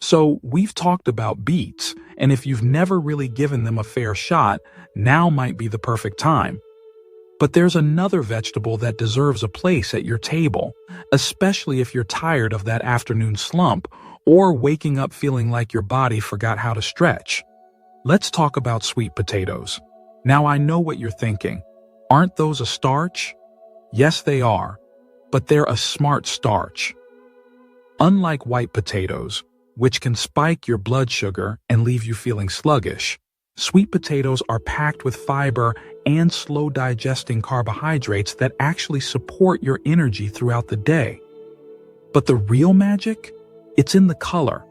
So we've talked about beets, and if you've never really given them a fair shot, now might be the perfect time. But there's another vegetable that deserves a place at your table, especially if you're tired of that afternoon slump or waking up feeling like your body forgot how to stretch. Let's talk about sweet potatoes. Now I know what you're thinking. Aren't those a starch? Yes, they are, but they're a smart starch. Unlike white potatoes, which can spike your blood sugar and leave you feeling sluggish, sweet potatoes are packed with fiber and slow-digesting carbohydrates that actually support your energy throughout the day. But the real magic? It's in the color.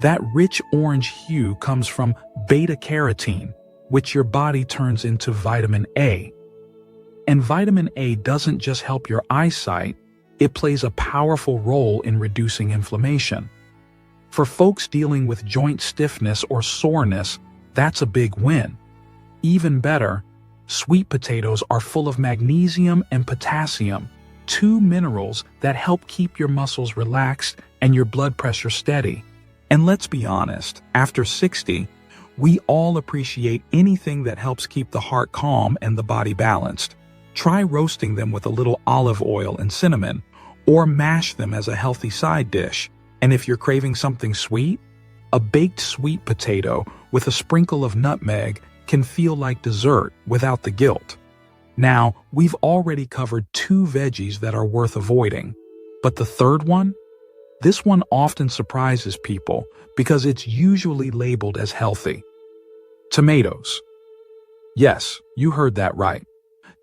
That rich orange hue comes from beta-carotene, which your body turns into vitamin A. And vitamin A doesn't just help your eyesight, it plays a powerful role in reducing inflammation. For folks dealing with joint stiffness or soreness, that's a big win. Even better, sweet potatoes are full of magnesium and potassium, two minerals that help keep your muscles relaxed and your blood pressure steady. And let's be honest, after 60, we all appreciate anything that helps keep the heart calm and the body balanced. Try roasting them with a little olive oil and cinnamon, or mash them as a healthy side dish. And if you're craving something sweet, a baked sweet potato with a sprinkle of nutmeg can feel like dessert without the guilt. Now, we've already covered 2 veggies that are worth avoiding. But the third one? This one often surprises people because it's usually labeled as healthy. Tomatoes. Yes, you heard that right.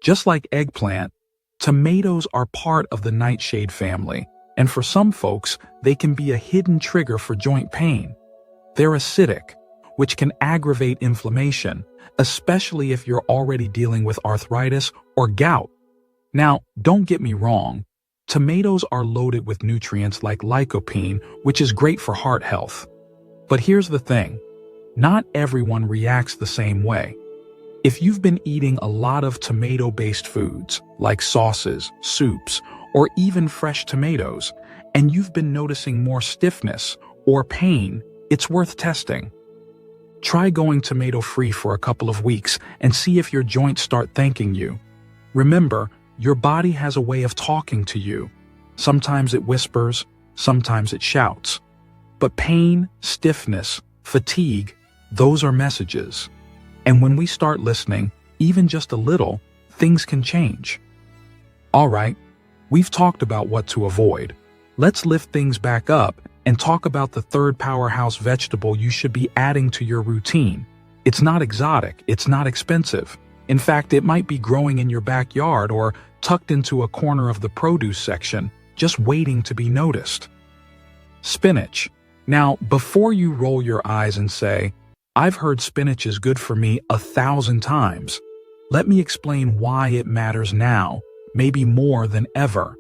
Just like eggplant, tomatoes are part of the nightshade family, and for some folks, they can be a hidden trigger for joint pain. They're acidic, which can aggravate inflammation, especially if you're already dealing with arthritis or gout. Now, don't get me wrong, tomatoes are loaded with nutrients like lycopene, which is great for heart health. But here's the thing, not everyone reacts the same way. If you've been eating a lot of tomato-based foods, like sauces, soups, or even fresh tomatoes, and you've been noticing more stiffness or pain, it's worth testing. Try going tomato-free for a couple of weeks and see if your joints start thanking you. Remember, your body has a way of talking to you. Sometimes it whispers, sometimes it shouts. But pain, stiffness, fatigue, those are messages. And when we start listening, even just a little, things can change. All right, we've talked about what to avoid. Let's lift things back up and talk about the third powerhouse vegetable you should be adding to your routine. It's not exotic, it's not expensive. In fact, it might be growing in your backyard or tucked into a corner of the produce section, just waiting to be noticed. Spinach. Now, before you roll your eyes and say, "I've heard spinach is good for me 1,000 times," let me explain why it matters now, maybe more than ever.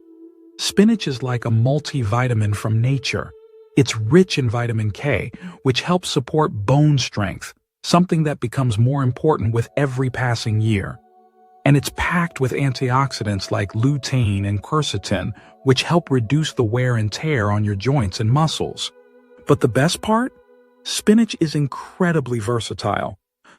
Spinach is like a multivitamin from nature. It's rich in vitamin K, which helps support bone strength, something that becomes more important with every passing year. And it's packed with antioxidants like lutein and quercetin, which help reduce the wear and tear on your joints and muscles. But the best part? Spinach is incredibly versatile.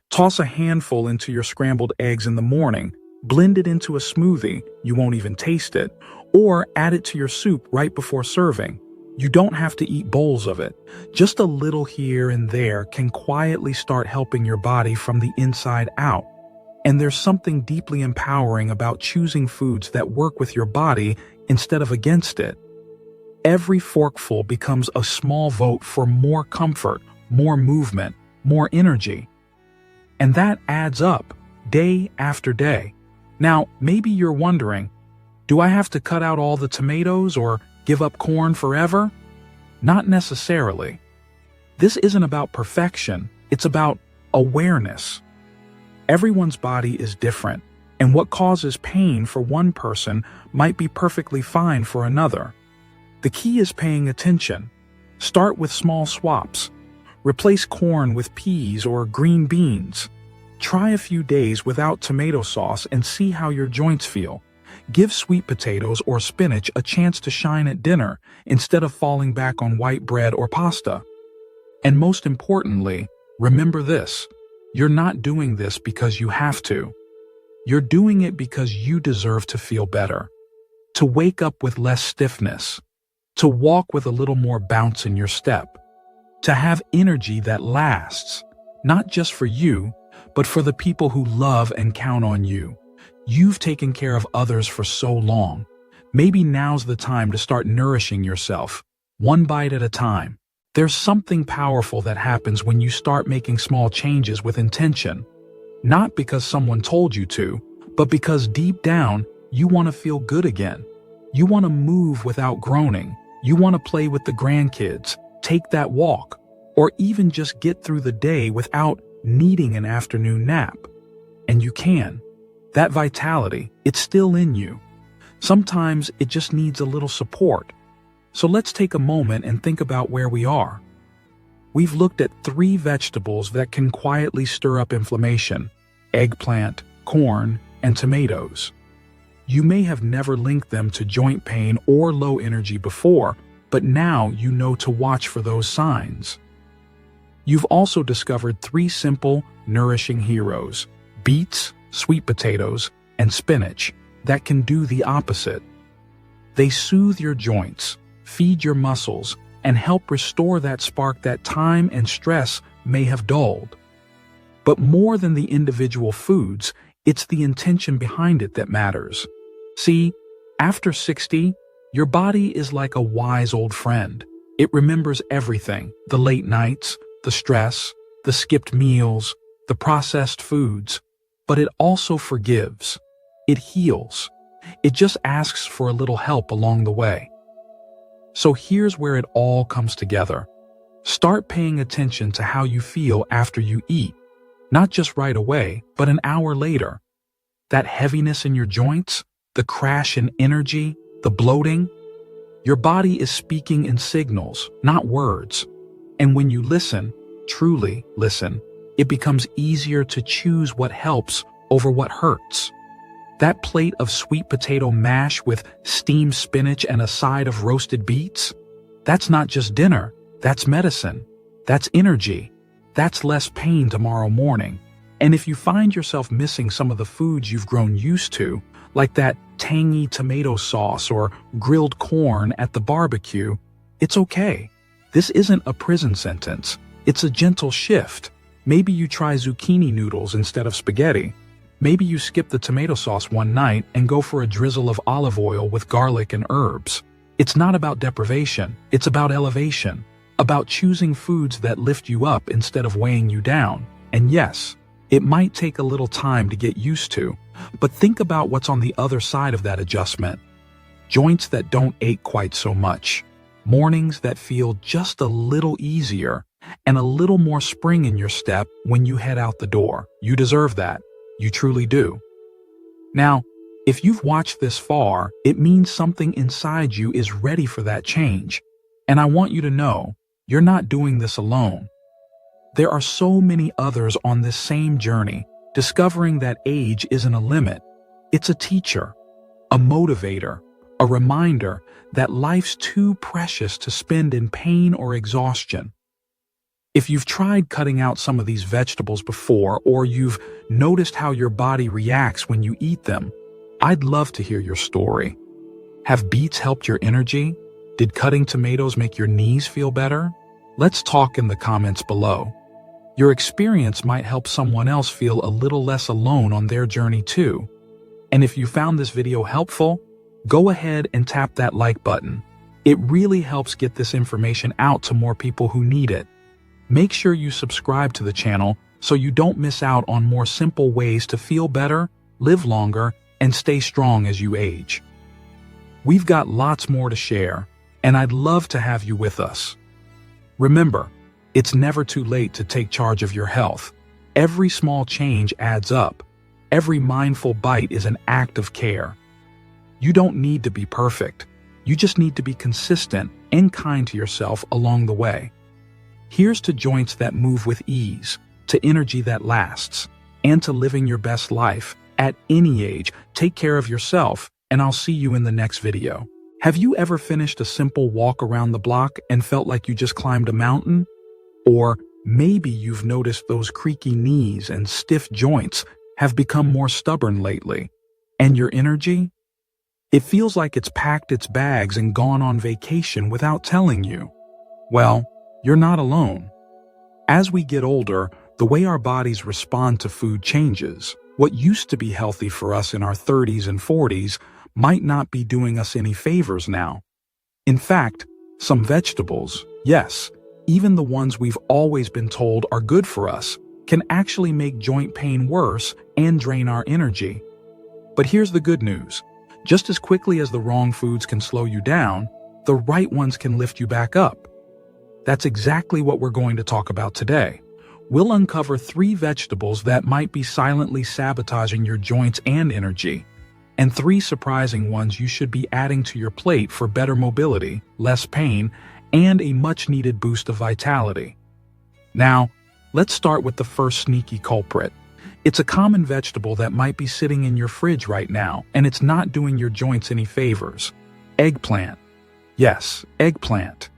Toss a handful into your scrambled eggs in the morning, blend it into a smoothie, you won't even taste it, or add it to your soup right before serving. You don't have to eat bowls of it. Just a little here and there can quietly start helping your body from the inside out. And there's something deeply empowering about choosing foods that work with your body instead of against it. Every forkful becomes a small vote for more comfort, more movement, more energy. And that adds up, day after day. Now, maybe you're wondering, do I have to cut out all the tomatoes or give up corn forever? Not necessarily. This isn't about perfection, it's about awareness. Everyone's body is different, and what causes pain for one person might be perfectly fine for another. The key is paying attention. Start with small swaps. Replace corn with peas or green beans. Try a few days without tomato sauce and see how your joints feel. Give sweet potatoes or spinach a chance to shine at dinner instead of falling back on white bread or pasta. And most importantly, remember this: you're not doing this because you have to. You're doing it because you deserve to feel better, to wake up with less stiffness, to walk with a little more bounce in your step, to have energy that lasts, not just for you, but for the people who love and count on you. You've taken care of others for so long. Maybe now's the time to start nourishing yourself, one bite at a time. There's something powerful that happens when you start making small changes with intention. Not because someone told you to, but because deep down, you want to feel good again. You want to move without groaning. You want to play with the grandkids, take that walk, or even just get through the day without needing an afternoon nap. And you can. That vitality, it's still in you. Sometimes it just needs a little support. So let's take a moment and think about where we are. We've looked at 3 vegetables that can quietly stir up inflammation: eggplant, corn, and tomatoes. You may have never linked them to joint pain or low energy before, but now you know to watch for those signs. You've also discovered 3 simple, nourishing heroes: beets, sweet potatoes, and spinach, that can do the opposite. They soothe your joints, feed your muscles, and help restore that spark that time and stress may have dulled. But more than the individual foods, it's the intention behind it that matters. See, after 60, your body is like a wise old friend. It remembers everything: the late nights, the stress, the skipped meals, the processed foods. But it also forgives. It heals. It just asks for a little help along the way. So here's where it all comes together. Start paying attention to how you feel after you eat. Not just right away, but an hour later. That heaviness in your joints, the crash in energy, the bloating. Your body is speaking in signals, not words. And when you listen, truly listen, it becomes easier to choose what helps over what hurts. That plate of sweet potato mash with steamed spinach and a side of roasted beets? That's not just dinner, that's medicine. That's energy. That's less pain tomorrow morning. And if you find yourself missing some of the foods you've grown used to, like that tangy tomato sauce or grilled corn at the barbecue, it's okay. This isn't a prison sentence. It's a gentle shift. Maybe you try zucchini noodles instead of spaghetti. Maybe you skip the tomato sauce one night and go for a drizzle of olive oil with garlic and herbs. It's not about deprivation. It's about elevation. About choosing foods that lift you up instead of weighing you down. And yes, it might take a little time to get used to, but think about what's on the other side of that adjustment. Joints that don't ache quite so much. Mornings that feel just a little easier, and a little more spring in your step when you head out the door. You deserve that. You truly do. Now, if you've watched this far, it means something inside you is ready for that change. And I want you to know, you're not doing this alone. There are so many others on this same journey, discovering that age isn't a limit. It's a teacher, a motivator, a reminder that life's too precious to spend in pain or exhaustion. If you've tried cutting out some of these vegetables before, or you've noticed how your body reacts when you eat them, I'd love to hear your story. Have beets helped your energy? Did cutting tomatoes make your knees feel better? Let's talk in the comments below. Your experience might help someone else feel a little less alone on their journey too. And if you found this video helpful, go ahead and tap that like button. It really helps get this information out to more people who need it. Make sure you subscribe to the channel so you don't miss out on more simple ways to feel better, live longer, and stay strong as you age. We've got lots more to share, and I'd love to have you with us. Remember, it's never too late to take charge of your health. Every small change adds up. Every mindful bite is an act of care. You don't need to be perfect. You just need to be consistent and kind to yourself along the way. Here's to joints that move with ease, to energy that lasts, and to living your best life at any age. Take care of yourself and I'll see you in the next video. Have you ever finished a simple walk around the block and felt like you just climbed a mountain? Or maybe you've noticed those creaky knees and stiff joints have become more stubborn lately. And your energy? It feels like it's packed its bags and gone on vacation without telling you. Well, you're not alone. As we get older, the way our bodies respond to food changes. What used to be healthy for us in our 30s and 40s might not be doing us any favors now. In fact, some vegetables, yes, even the ones we've always been told are good for us, can actually make joint pain worse and drain our energy. But here's the good news. Just as quickly as the wrong foods can slow you down, the right ones can lift you back up. That's exactly what we're going to talk about today. We'll uncover 3 vegetables that might be silently sabotaging your joints and energy, and 3 surprising ones you should be adding to your plate for better mobility, less pain, and a much-needed boost of vitality. Now, let's start with the first sneaky culprit. It's a common vegetable that might be sitting in your fridge right now, and it's not doing your joints any favors. Eggplant. Yes, eggplant.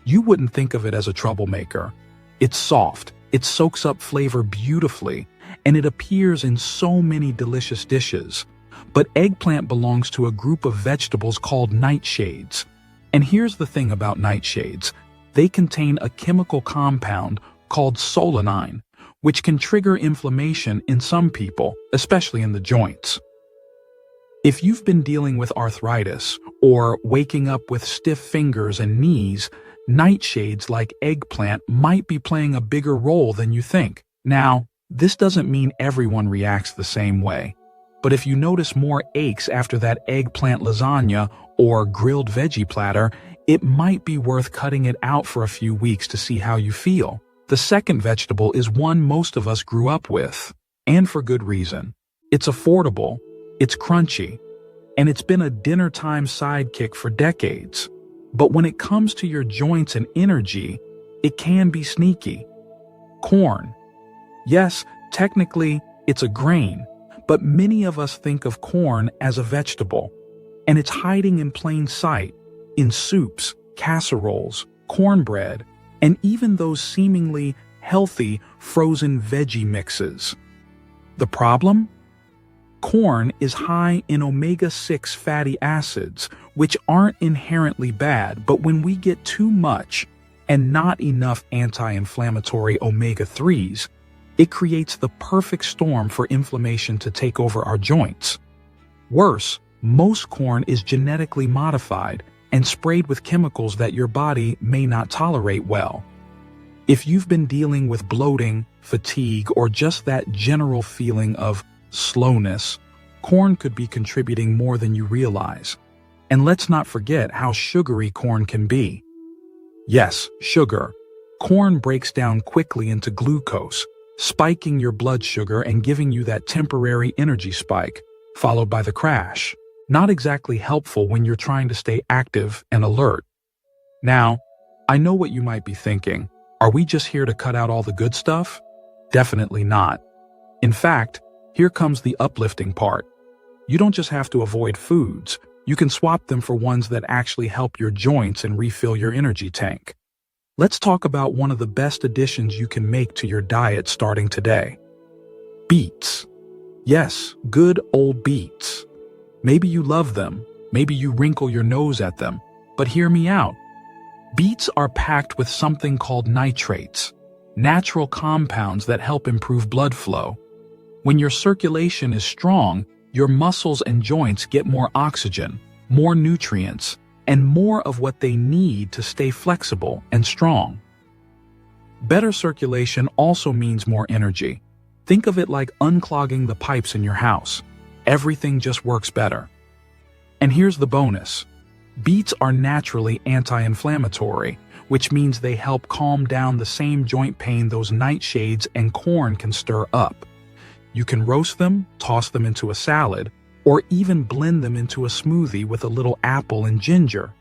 You wouldn't think of it as a troublemaker. It's soft, it soaks up flavor beautifully, and it appears in so many delicious dishes. But eggplant belongs to a group of vegetables called nightshades. And here's the thing about nightshades. They contain a chemical compound called solanine, which can trigger inflammation in some people, especially in the joints. If you've been dealing with arthritis or waking up with stiff fingers and knees, nightshades like eggplant might be playing a bigger role than you think. Now, this doesn't mean everyone reacts the same way. But if you notice more aches after that eggplant lasagna or grilled veggie platter, it might be worth cutting it out for a few weeks to see how you feel. The second vegetable is one most of us grew up with, and for good reason. It's affordable, it's crunchy, and it's been a dinner-time sidekick for decades. But when it comes to your joints and energy, it can be sneaky. Corn. Yes, technically, it's a grain, but many of us think of corn as a vegetable, and it's hiding in plain sight, in soups, casseroles, cornbread, and even those seemingly healthy frozen veggie mixes. The problem? Corn is high in omega-6 fatty acids, which aren't inherently bad, but when we get too much and not enough anti-inflammatory omega-3s, it creates the perfect storm for inflammation to take over our joints. Worse, most corn is genetically modified and sprayed with chemicals that your body may not tolerate well. If you've been dealing with bloating, fatigue, or just that general feeling of slowness, corn could be contributing more than you realize. And let's not forget how sugary corn can be. Yes, sugar. Corn breaks down quickly into glucose, spiking your blood sugar and giving you that temporary energy spike, followed by the crash. Not exactly helpful when you're trying to stay active and alert. Now, I know what you might be thinking. Are we just here to cut out all the good stuff? Definitely not. In fact, here comes the uplifting part. You don't just have to avoid foods. You can swap them for ones that actually help your joints and refill your energy tank. Let's talk about one of the best additions you can make to your diet starting today. Beets. Yes, good old beets. Maybe you love them, maybe you wrinkle your nose at them, but hear me out. Beets are packed with something called nitrates, natural compounds that help improve blood flow. When your circulation is strong, your muscles and joints get more oxygen, more nutrients, and more of what they need to stay flexible and strong. Better circulation also means more energy. Think of it like unclogging the pipes in your house. Everything just works better. And here's the bonus. Beets are naturally anti-inflammatory, which means they help calm down the same joint pain those nightshades and corn can stir up. You can roast them, toss them into a salad, or even blend them into a smoothie with a little apple and ginger.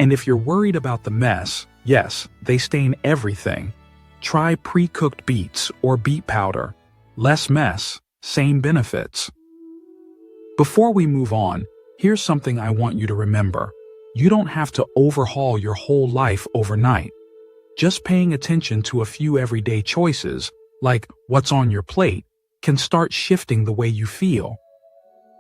And if you're worried about the mess, yes, they stain everything. Try pre-cooked beets or beet powder. Less mess, same benefits. Before we move on, Here's something I want you to remember. You don't have to overhaul your whole life overnight. Just paying attention to a few everyday choices, like what's on your plate, can start shifting the way you feel.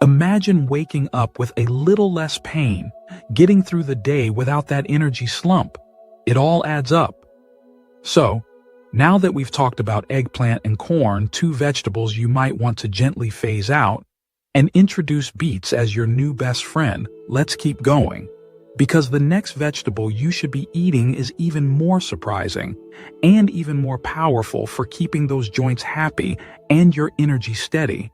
Imagine waking up with a little less pain, getting through the day without that energy slump. It all adds up. So, now that we've talked about eggplant and corn, two vegetables you might want to gently phase out, and introduce beets as your new best friend, let's keep going. Because the next vegetable you should be eating is even more surprising and even more powerful for keeping those joints happy and your energy steady.